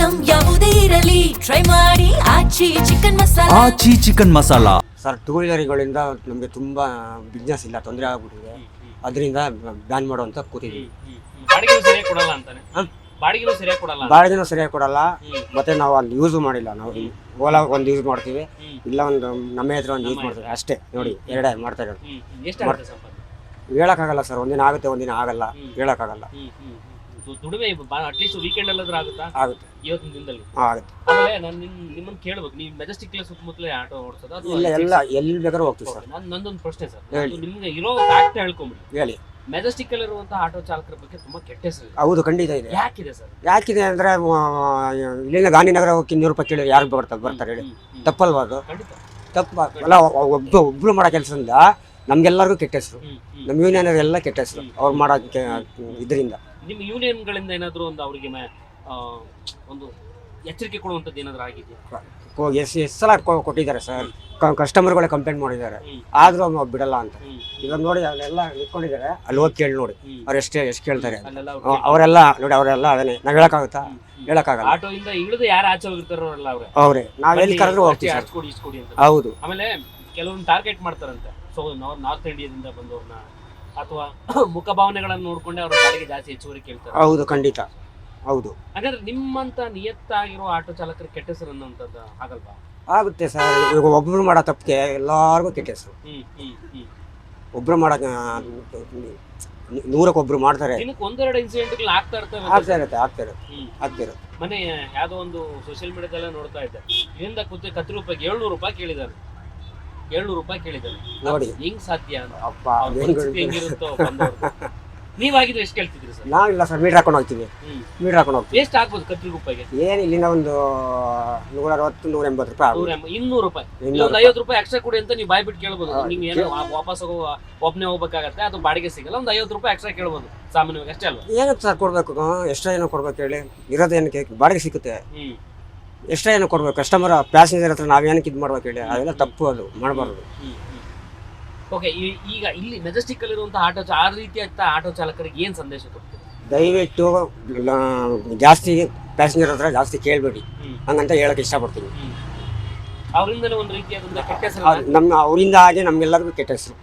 Item ಯಾವುದೇ ಇರಲಿ try ಮಾಡಿ ಆಚಿ ಚಿಕನ್ ಮಸಾಲಾ. ಸರ್, ಟೂ ವೀಲರ್ಗಳಿಂದ ನಮಗೆ ತುಂಬ ಬಿಸ್ನೆಸ್ ಇಲ್ಲ, ತೊಂದರೆ ಆಗ್ಬಿಟ್ಟಿದೆ. ಅದರಿಂದ ಬ್ಯಾನ್ ಮಾಡುವಂತ ಕೂತಿದ್ದೀವಿ. ಬಾಡಿಗೆನೂ ಸರಿಯಾಗಿ ಕೊಡಲ್ಲ ಅಂತಾನೆ. ಬಾಡಿಗೆನೂ ಸರಿಯಾಗಿ ಕೊಡಲ್ಲ. ಮತ್ತೆ ನಾವು ಅಲ್ಲಿ ಯೂಸ್ ಮಾಡಿಲ್ಲ. ನಾವು ಓಲಾ ಒಂದು ಯೂಸ್ ಮಾಡ್ತೀವಿ, ಇಲ್ಲ ಒಂದು ನಮ್ಮ ಹತ್ರ ಒಂದು ಯೂಸ್ ಮಾಡ್ತೀವಿ ಅಷ್ಟೇ. ನೋಡಿ, ಎರಡೇ ಮಾಡ್ತಾ ಇರೋದು. ಹೇಳಕ್ಕಾಗಲ್ಲ ಸರ್, ಒಂದಿನ ಆಗುತ್ತೆ ಒಂದಿನ ಆಗಲ್ಲ, ಹೇಳಕ್ಕಾಗಲ್ಲ. ದುಡಿಮೆ ಅಟ್ಲೀಸ್ಟ್ ವೀಕೆಂಡ್ ಅಲ್ಲಾದ್ರೂ ಆಗುತ್ತೆ. ಇವತ್ತಿನ ದಿನದಲ್ಲಿ ಆಗುತ್ತೆ. ಆಮೇಲೆ ನಾನು ನಿಮ್ಮನ್ನ ಕೇಳ್ಬೇಕು, ನೀವು ಮೆಜೆಸ್ಟಿಕ್ ಸುತ್ತಮುತ್ತಲೇ ಆಟೋ ಓಡಿಸೋದು? ಇಲ್ಲ, ಎಲ್ಲ ಎಲ್ಲಿ ಬೇಕಾದ್ರೂ ಹೋಗ್ತೀವಿ ಸರ್. ನಂದೊಂದು ಪ್ರಶ್ನೆ ಸರ್, ನಿಮ್ಗೆ ಇರೋ ಫ್ಯಾಕ್ಟ್ ಹೇಳ್ಕೊಂಬಿಡಿ. ಹೇಳಿ. ಮೆಜೆಸ್ಟಿಕ್ ಅಲ್ಲಿರುವಂತಹ ಆಟೋ ಚಾಲಕರ ಬಗ್ಗೆ ತುಂಬಾ ಕೆಟ್ಟ ಹೆಸರು. ಹೌದು, ಖಂಡಿತ ಇದೆ. ಯಾಕಿದೆ ಸರ್? ಯಾಕಿದೆ ಅಂದ್ರೆ ಇಲ್ಲಿಂದ ಗಾಂಧಿನಗರ ಹೋಗಿ 200 ರೂಪಾಯಿ ಕೇಳಿ ಯಾರು ಬರ್ತಾರೆ ಹೇಳಿ? ತಪ್ಪಲ್ವಾ ಅದು? ತಪ್ಪು ಅಲ್ಲ. ಒಬ್ರು ಮಾಡೋ ಕೆಲಸದಿಂದ ನಮ್ಗೆಲ್ಲರಿಗೂ ಕೆಟ್ಟ ಹೆಸರು, ನಮ್ಮ ಯೂನಿಯನ್ ಎಲ್ಲ ಕೆಟ್ಟ ಹೆಸರು ಅವ್ರು ಮಾಡೋಕ್ಕೆ. ಇದರಿಂದ ನಿಮ್ಮ ಯೂನಿಯನ್ಗಳಿಂದ ಏನಾದರೂ ಒಂದು ಅವರಿಗೆ ಒಂದು ಎಚ್ಚರಿಕೆ ಕೊಡುವಂಥದ್ದು ಏನಾದರೂ ಆಗಿದೆಯಾ? ಎಷ್ಟು ಸಲ ಕೊಟ್ಟಿದ್ದಾರೆ ಸರ್. ಕಸ್ಟಮರ್ಗಳೇ ಕಂಪ್ಲೇಂಟ್ ಮಾಡಿದ್ದಾರೆ, ಆದ್ರೂ ಅವ್ರು ಬಿಡಲ್ಲ ಅಂತ. ಇವಾಗ ನೋಡಿ, ಅಲ್ಲೆಲ್ಲ ನಿಂತ್ಕೊಂಡಿದ್ದಾರೆ, ಅಲ್ಲಿ ಹೋಗಿ ಕೇಳಿ ನೋಡಿ ಅವ್ರು ಎಷ್ಟು ಕೇಳ್ತಾರೆ. ಅವರೆಲ್ಲ ನೋಡಿ, ಅವರೆಲ್ಲ ಅದನ್ನೇ ನಾವು ಹೇಳಕ್ಕಾಗಲ್ಲ. ಆಟೋ ಇಂದ ಇಳಿದು ಯಾರು ಆಚೆ ಹೋಗಿರ್ತಾರೋ ಅವ್ರೆ ನಾವ್ ಎಲ್ಲಿ ಕರೆದ್ರು ಹೋಗ್ತೀವಿ ಸರ್. ಇಸ್ಕೊಡಿ ಅಂತ. ಹೌದು. ಆಮೇಲೆ ಕೆಲವೊಂದು ಟಾರ್ಗೆಟ್ ಮಾಡ್ತಾರಂತೆ. ಸೊ ನಾರ್ತ್ ಇಂಡಿಯಾದಿಂದ ಬಂದವ್ರನ್ನ ಅಥವಾ ಮುಖಭಾವನೆಗಳನ್ನು ನೋಡ್ಕೊಂಡೆ ಅವ್ರ ಗಾಡಿಗೆ ಜಾಸ್ತಿ ಹೆಚ್ಚುವರಿ ಕೇಳ್ತಾರೆ. ಹೌದು, ಖಂಡಿತ ಹೌದು. ಹಾಗಾದ್ರೆ ನಿಮ್ಮಂತ ನಿಯತ್ತಾಗಿರೋ ಆಟೋ ಚಾಲಕರ ಕೆಟ್ಟ ಹೆಸರು ಅನ್ನೋಂಥದ್ದು ಆಗಲ್ವಾ? ಆಗುತ್ತೆ ಸರ್. ಈಗ ಒಬ್ರು ಮಾಡೋ ತಪ್ಪಿಗೆ ಎಲ್ಲಾರ್ಗು ಕೆಟ್ಟ ಹೆಸರು. ಒಬ್ರು ಮಾಡಕ್ 100ಕ್ಕೆ ಒಬ್ರು ಮಾಡ್ತಾರೆ. ದಿನಕ್ಕೆ ಒಂದೆರಡು ಇನ್ಸಿಡೆಂಟ್ಗಳು ಆಗ್ತಾ ಇರುತ್ತೆ. ಮನೆ ಯಾವ್ದೋ ಒಂದು ಸೋಷಿಯಲ್ ಮೀಡಿಯಾದಲ್ಲ ನೋಡ್ತಾ ಇದ್ದೆ, ಇದರಿಂದ ಕತ್ತಿ ರೂಪಾಯಿಗೆ 700 ರೂಪಾಯಿ ಕೇಳಿದ್ದಾರೆ. 700 ರೂಪಾಯಿ ಕೇಳಿದ್ದಾರೆ. ನೋಡಿ ಹೆಂಗ್ ಸಾಧ್ಯ ಅಂತ. ಹೆಂಗಿರುತ್ತೋ ನೀವಾಗಿದ್ರೆ ಎಷ್ಟು ಕೇಳ್ತಿದ್ರಿ ಸರ್? ನಾವಿಲ್ಲ ಸರ್, ಮೀಟರ್ ಹಾಕೊಂಡು ಹೋಗ್ತೀವಿ. ಎಷ್ಟು ಆಗ್ಬೋದು ಕತ್ತಿ ರೂಪಾಯಿಗೆ? ಏನು ಇಲ್ಲಿಂದ ಒಂದು 160 180 ರೂಪಾಯಿ. 200 ರೂಪಾಯಿ. ಒಂದು 50 ರೂಪಾಯಿ ಎಕ್ಸ್ಟ್ರಾ ಕೊಡಿ ಅಂತ ನೀವು ಬಾಯ್ಬಿಟ್ಟು ಕೇಳ್ಬೋದು. ನಿಮ್ಗೆ ಏನೋ ವಾಪಸ್ ಒಬ್ಬನೇ ಹೋಗ್ಬೇಕಾಗತ್ತೆ, ಅದು ಬಾಡಿಗೆ ಸಿಗಲ್ಲ. ಒಂದು 50 ರೂಪಾಯಿ ಎಕ್ಸ್ಟ್ರಾ ಕೇಳ್ಬೋದು ಸಾಮಾನ್ಯವಾಗಿ, ಅಷ್ಟೇ ಅಲ್ವಾ? ಏನಕ್ಕೆ ಸರ್ ಕೊಡ್ಬೇಕು? ಎಕ್ಸ್ಟ್ರಾ ಏನೋ ಕೊಡ್ಬೇಕು ಹೇಳಿ? ಇರೋದೇನಕ್ಕೆ? ಬಾಡಿಗೆ ಸಿಗುತ್ತೆ. ಎಕ್ಸ್ಟ್ರಾ ಏನೋ ಕೊಡ್ಬೇಕು? ಕಸ್ಟಮರ್ ಪ್ಯಾಸೆಂಜರ್ ಹತ್ರ ನಾವೇನಕ್ಕೆ ಇದು ಮಾಡ್ಬೇಕು ಹೇಳಿ? ಅದೆಲ್ಲ ತಪ್ಪು, ಅದು ಮಾಡಬಾರ್ದು. ಓಕೆ, ಈಗ ಇಲ್ಲಿ ಮೆಜೆಸ್ಟಿಕ್ ಅಲ್ಲಿರುವಂತಹ ಆ ರೀತಿಯಾದ ಆಟೋ ಚಾಲಕರಿಗೆ ಏನ್ ಸಂದೇಶ ಕೊಡ್ತೀವಿ? ದಯವಿಟ್ಟು ಜಾಸ್ತಿ ಪ್ಯಾಸೆಂಜರ್ ಹತ್ರ ಜಾಸ್ತಿ ಕೇಳಬೇಡಿ, ಹಂಗಂತ ಹೇಳಕ್ ಇಷ್ಟಪಡ್ತೀನಿ. ಅವರಿಂದಲೇ ಒಂದು ರೀತಿಯಾದ ಕೆಟ್ಟ ಹೆಸರು, ಅವರಿಂದ ಹಾಗೆ ನಮ್ಗೆಲ್ಲರಿಗೂ ಕೆಟ್ಟ ಹೆಸರು.